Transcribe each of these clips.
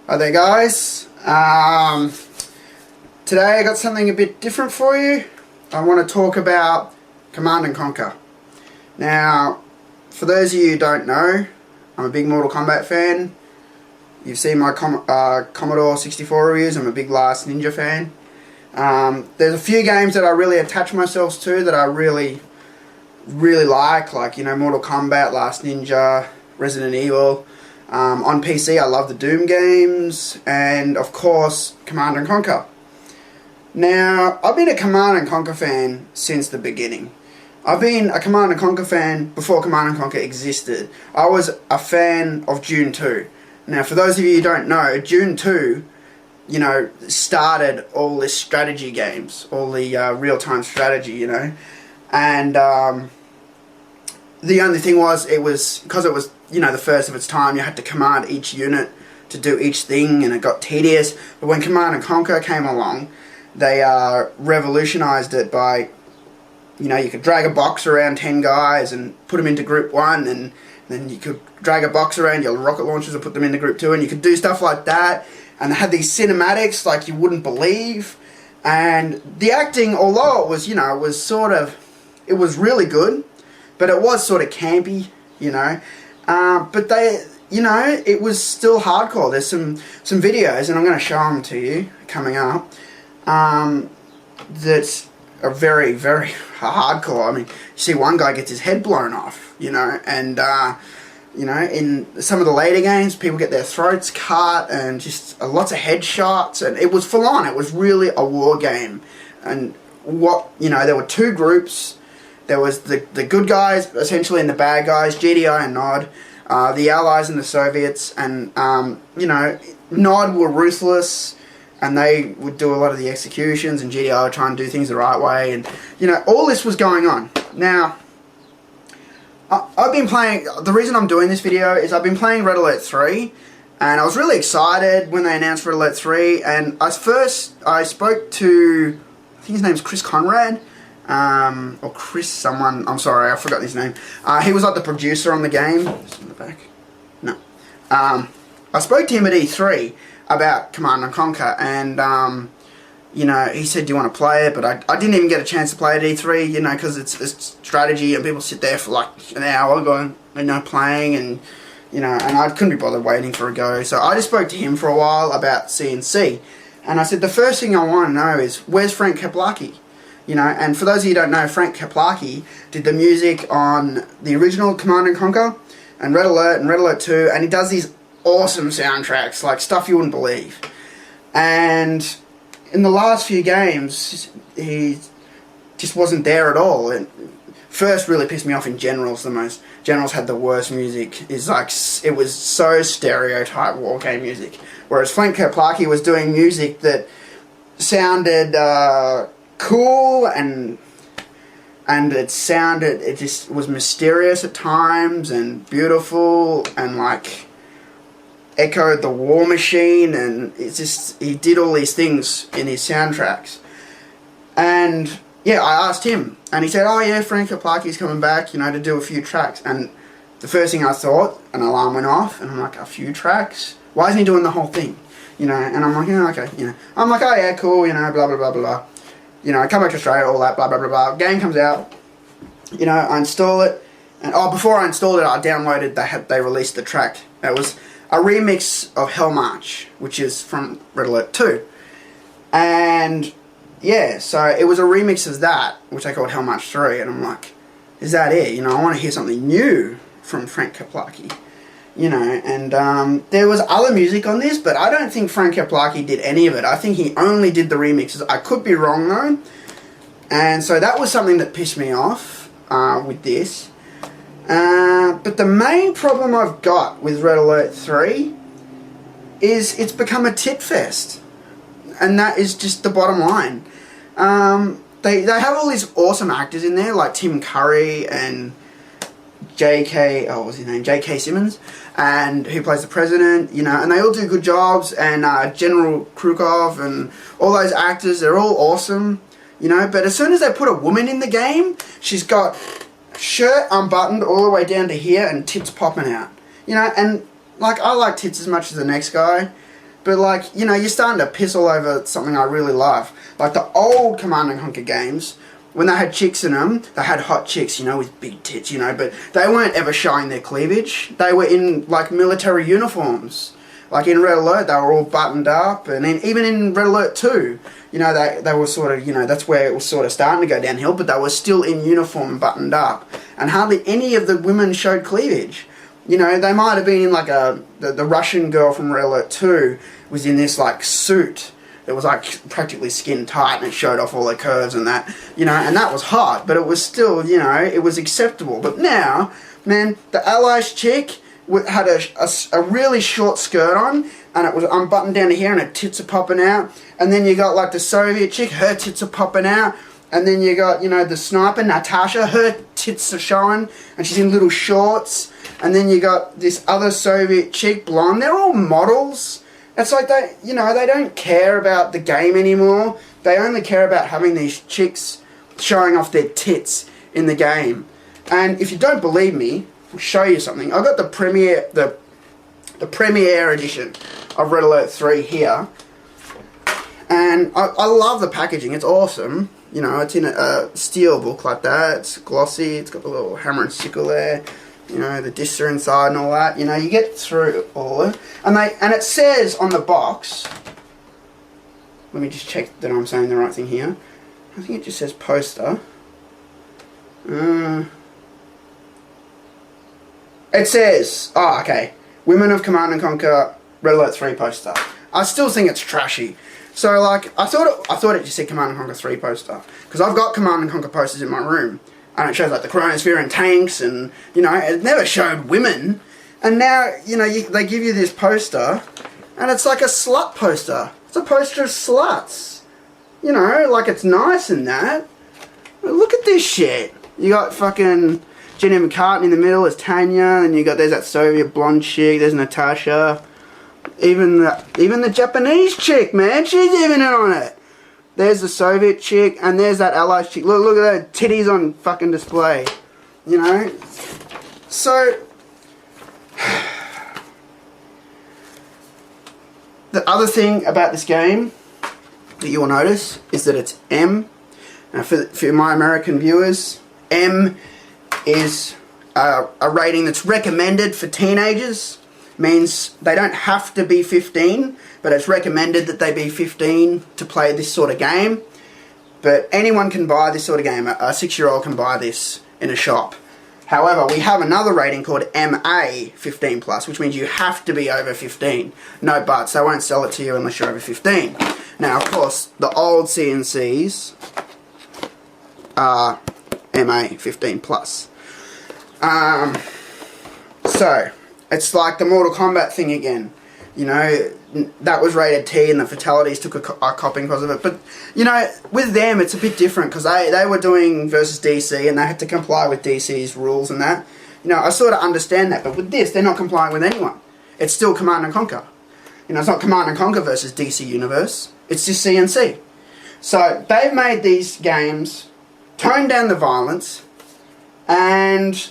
Hi there guys, today I got something a bit different for you. I want to talk about Command and Conquer. Now, for those of you who don't know, I'm a big Mortal Kombat fan. You've seen my Commodore 64 reviews. I'm a big Last Ninja fan. There's a few games that I really attach myself to that I really like, you know, Mortal Kombat, Last Ninja, Resident Evil. On PC I love the Doom games, and of course Command and Conquer. Now, I've been a Command and Conquer fan since the beginning. I've been a Command and Conquer fan before Command and Conquer existed. I was a fan of Dune 2. Now, for those of you who don't know, Dune 2, you know, started all this strategy games, all the real-time strategy, you know. And the only thing was, because it was, you know, the first of its time, you had to command each unit to do each thing, and it got tedious. But when Command and Conquer came along, they revolutionized it by, you know, you could drag a box around 10 guys and put them into group 1, and then you could drag a box around your rocket launchers and put them into group 2, and you could do stuff like that. And they had these cinematics like you wouldn't believe. And the acting, although it was, you know, it was really good, but it was sort of campy, you know. But they, you know, it was still hardcore. There's some videos, and I'm going to show them to you coming up, that are very, very hardcore. I mean, you see one guy gets his head blown off, you know, and, you know, in some of the later games, people get their throats cut, and just lots of headshots, and it was full on. It was really a war game. And you know, there were two groups. There was the good guys, essentially, and the bad guys, GDI and Nod, the Allies and the Soviets, and, you know, Nod were ruthless, and they would do a lot of the executions, and GDI would try and do things the right way, and, you know, all this was going on. Now, I've been playing, the reason I'm doing this video is I've been playing Red Alert 3, and I was really excited when they announced Red Alert 3, and I spoke to, I think his name's Chris Conrad, or Chris someone, I'm sorry, I forgot his name. He was like the producer on the game. Is it in the back? No. I spoke to him at E3 about Command and Conquer, and, you know, he said, do you want to play it? But I didn't even get a chance to play at E3, you know, because it's strategy, and people sit there for like an hour going, you know, playing, and, you know, and I couldn't be bothered waiting for a go. So I just spoke to him for a while about CNC, and I said, the first thing I want to know is, where's Frank Kaplaki? You know, and for those of you who don't know, Frank Kaplaki did the music on the original Command and Conquer, and Red Alert, and Red Alert 2, and he does these awesome soundtracks, like stuff you wouldn't believe. And in the last few games, he just wasn't there at all. And first really pissed me off in Generals. Generals had the worst music. It's like, it was so stereotype war game music. Whereas Frank Kaplaki was doing music that sounded cool, and it just was mysterious at times, and beautiful, and like echoed the War Machine, and it's just, he did all these things in his soundtracks. And yeah, I asked him, and he said, oh yeah, Frank Kaplaki's coming back, you know, to do a few tracks. And the first thing I thought, an alarm went off, and I'm like, a few tracks? Why isn't he doing the whole thing? You know, and I'm like, yeah, okay, you know. I'm like, oh yeah, cool, you know, blah blah blah blah. You know, I come back to Australia, all that, blah blah blah blah. Game comes out, you know, I install it, and before I installed it, I downloaded, they released the track. It was a remix of Hell March, which is from Red Alert 2. And yeah, so it was a remix of that, which I called Hell March 3, and I'm like, is that it? You know, I want to hear something new from Frank Kaplaki. You know, and there was other music on this, but I don't think Frank Kaplaki did any of it. I think he only did the remixes. I could be wrong though. And so that was something that pissed me off with this. But the main problem I've got with Red Alert 3 is it's become a tit fest. And that is just the bottom line. They have all these awesome actors in there, like Tim Curry and J.K. Simmons, and who plays the president, you know, and they all do good jobs, and General Krukov and all those actors, they're all awesome, you know, but as soon as they put a woman in the game, she's got shirt unbuttoned all the way down to here and tits popping out, you know, and like, I like tits as much as the next guy, But like, you know, you're starting to piss all over something I really love. Like the old Command & Conquer games, when they had chicks in them, they had hot chicks, you know, with big tits, you know, but they weren't ever showing their cleavage. They were in, like, military uniforms. Like in Red Alert, they were all buttoned up, and then even in Red Alert 2, you know, they were sort of, you know, that's where it was sort of starting to go downhill, but they were still in uniform and buttoned up. And hardly any of the women showed cleavage. You know, they might have been in, like, the Russian girl from Red Alert 2 was in this, like, suit. It was like practically skin tight and it showed off all the curves and that, you know, and that was hot, but it was still, you know, it was acceptable. But now, man, the Allies chick had a really short skirt on, and it was unbuttoned down to here and her tits are popping out. And then you got like the Soviet chick, her tits are popping out. And then you got, you know, the sniper, Natasha, her tits are showing and she's in little shorts. And then you got this other Soviet chick, blonde. They're all models. It's like they, you know, they don't care about the game anymore. They only care about having these chicks showing off their tits in the game. And if you don't believe me, I'll show you something. I've got the Premiere edition of Red Alert 3 here. And I love the packaging. It's awesome. You know, it's in a steel book like that. It's glossy. It's got the little hammer and sickle there. You know, the discs are inside and all that. You know, you get through all of it. And it says on the box, let me just check that I'm saying the right thing here. I think it just says poster. It says, oh, okay, Women of Command & Conquer Red Alert 3 poster. I still think it's trashy. So, like, I thought it just said Command & Conquer 3 poster. Because I've got Command & Conquer posters in my room. And it shows, like, the Chronosphere and tanks and, you know, it never showed women. And now, you know, they give you this poster, and it's like a slut poster. It's a poster of sluts. You know, like, it's nice and that. Look at this shit. You got fucking Jenny McCartney in the middle, there's Tanya, and you got, there's that Soviet blonde chick, there's Natasha. Even the Japanese chick, man, she's even in on it. There's the Soviet chick, and there's that Allied chick. Look at that titties on fucking display. You know? So, the other thing about this game that you will notice is that it's M. Now, for my American viewers, M is a rating that's recommended for teenagers. Means they don't have to be 15, but it's recommended that they be 15 to play this sort of game. But anyone can buy this sort of game. A 6-year-old can buy this in a shop. However, we have another rating called MA 15+, which means you have to be over 15. No buts, they won't sell it to you unless you're over 15. Now, of course, the old CNCs are MA 15+. So, it's like the Mortal Kombat thing again. You know, that was rated T and the fatalities took a copping because of it. But, you know, with them it's a bit different because they were doing versus DC and they had to comply with DC's rules and that. You know, I sort of understand that. But with this, they're not complying with anyone. It's still Command & Conquer. You know, it's not Command & Conquer versus DC Universe. It's just CNC. So, they've made these games, toned down the violence, and,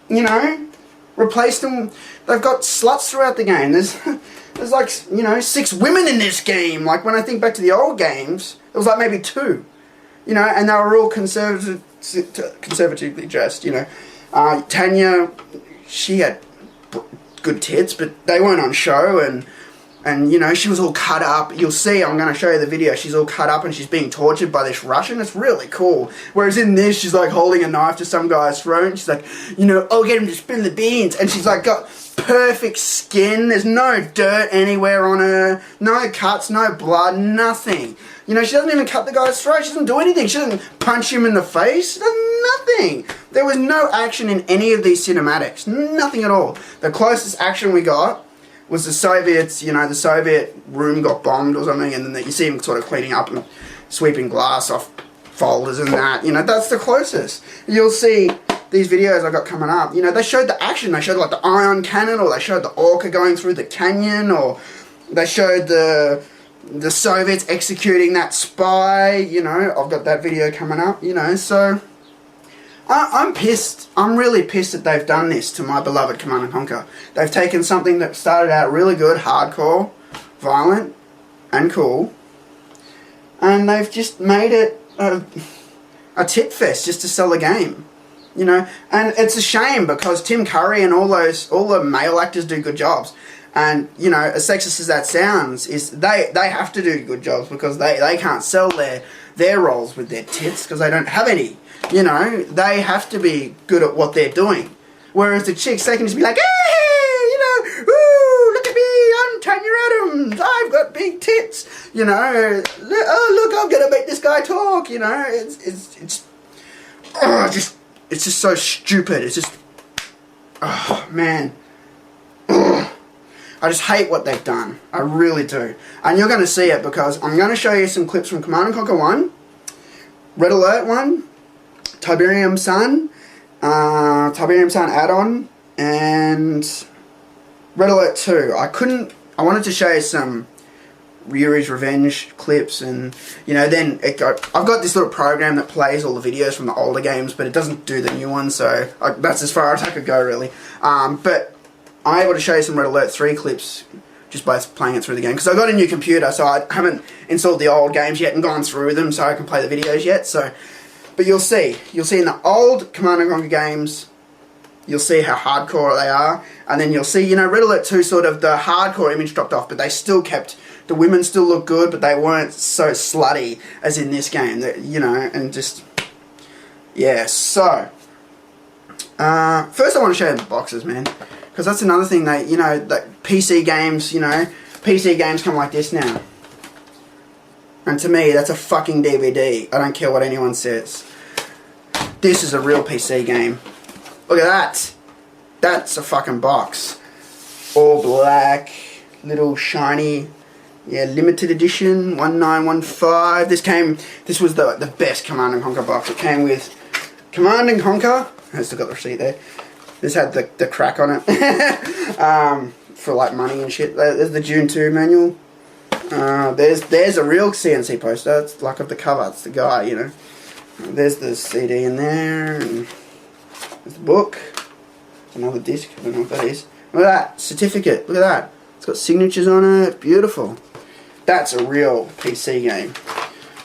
you know, replaced them. They've got sluts throughout the game. There's like, you know, 6 women in this game. Like, when I think back to the old games, it was like maybe 2. You know, and they were all conservatively dressed, you know. Tanya, she had good tits, but they weren't on show, and you know, she was all cut up. You'll see, I'm going to show you the video, she's all cut up and she's being tortured by this Russian. It's really cool. Whereas in this, she's like holding a knife to some guy's throat and she's like, you know, I'll get him to spill the beans. And she's like got perfect skin. There's no dirt anywhere on her. No cuts, no blood, nothing. You know, she doesn't even cut the guy's throat. She doesn't do anything. She doesn't punch him in the face. She does nothing. There was no action in any of these cinematics. Nothing at all. The closest action we got was the Soviets, you know, the Soviet room got bombed or something, and then you see him sort of cleaning up and sweeping glass off folders and that. You know, that's the closest. You'll see these videos I got coming up. You know, they showed the action. They showed like the ion cannon, or they showed the orca going through the canyon, or they showed the Soviets executing that spy. You know, I've got that video coming up. You know, so I'm pissed. I'm really pissed that they've done this to my beloved Command & Conquer. They've taken something that started out really good, hardcore, violent and cool, and they've just made it a tit fest just to sell the game, you know. And it's a shame because Tim Curry and all the male actors do good jobs, and you know, as sexist as that sounds, is they have to do good jobs because they can't sell their roles with their tits because they don't have any, you know. They have to be good at what they're doing, whereas the chicks, they can just be like, hey, you know, ooh, look at me, I'm Tanya Adams, I've got big tits, you know, oh look, I'm gonna make this guy talk, you know. It's just so stupid. It's just, oh man, I just hate what they've done. I really do. And you're going to see it because I'm going to show you some clips from Command & Conquer 1, Red Alert 1, Tiberium Sun add-on, and Red Alert 2. I wanted to show you some Yuri's Revenge clips, and you know, then I've got this little program that plays all the videos from the older games, but it doesn't do the new ones, so that's as far as I could go really. But I'm able to show you some Red Alert 3 clips just by playing it through the game, because I got a new computer, so I haven't installed the old games yet and gone through them so I can play the videos yet. So, but you'll see in the old Command & Conquer games, you'll see how hardcore they are, and then you'll see, you know, Red Alert 2 sort of the hardcore image dropped off, but they still kept, the women still look good, but they weren't so slutty as in this game, you know, and just, yeah. So, first I want to show you the boxes, man, because that's another thing that, you know, that PC games, you know, PC games come like this now. And to me, that's a fucking DVD. I don't care what anyone says. This is a real PC game. Look at that. That's a fucking box. All black, little shiny, yeah, limited edition, 1915. This was the best Command & Conquer box. It came with Command & Conquer. I still got the receipt there. This had the crack on it. For like money and shit. There's the June 2 manual. There's a real CNC poster. It's like of the cover. It's the guy, you know. There's the CD in there, and there's the book. Another disc. I don't know what that is. Look at that certificate. Look at that. It's got signatures on it. Beautiful. That's a real PC game.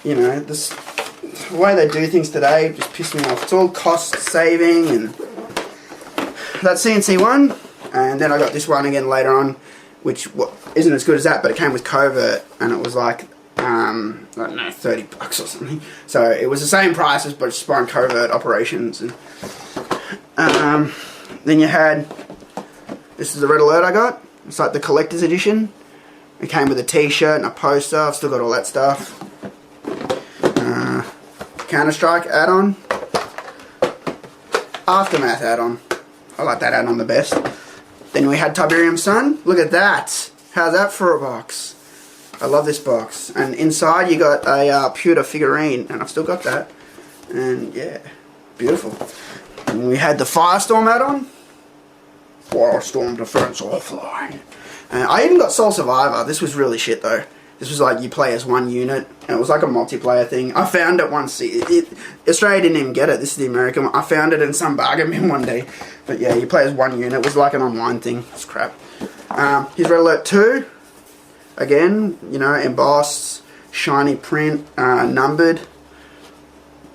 You know, the way they do things today just pisses me off. It's all cost saving, and that CNC one, and then I got this one again later on, which isn't as good as that, but it came with Covert, and it was like, I don't know, $30 or something. So it was the same prices, but just buying Covert operations. And then you had, this is the Red Alert I got. It's like the collector's edition. It came with a t-shirt and a poster. I've still got all that stuff. Counter-Strike add-on. Aftermath add-on. I like that add-on the best. Then we had Tiberium Sun. Look at that. How's that for a box? I love this box. And inside you got a pewter figurine, and I've still got that. And yeah, beautiful. And we had the Firestorm add-on. Firestorm Defense Offline. And I even got Soul Survivor. This was really shit though. This was like you play as one unit, and it was like a multiplayer thing. I found it once. Australia didn't even get it. This is the American one. I found it in some bargain bin one day. But yeah, you play as one unit. It was like an online thing. It's crap. Here's Red Alert 2. Again, you know, embossed, shiny print, numbered,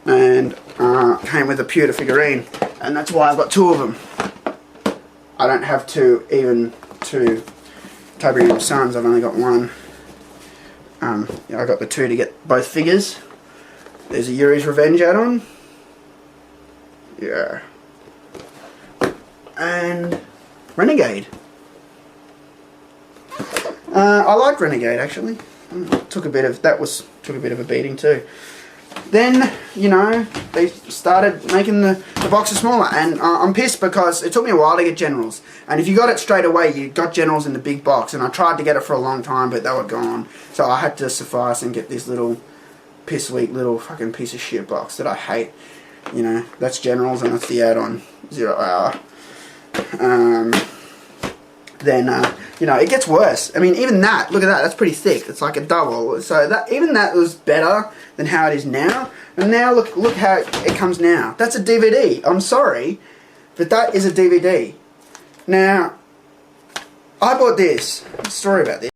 and came with a pewter figurine. And that's why I've got two of them. I don't have two Tiberium Suns. I've only got one. Yeah, I got the two to get both figures. There's a Yuri's Revenge add-on. Yeah. And Renegade. I like Renegade actually. Took a bit of a beating too. Then, you know, they started making the boxes smaller, and I'm pissed because it took me a while to get Generals, and if you got it straight away you got Generals in the big box, and I tried to get it for a long time but they were gone, so I had to suffice and get this little piss weak little fucking piece of shit box that I hate. You know, that's Generals and that's the add-on 0 hour. Then you know, it gets worse. I mean, even that, look at that, that's pretty thick. It's like a double. So that, even that was better than how it is now. And now look how it comes now. That's a DVD. I'm sorry, but that is a DVD. Now, I bought this. Story about this.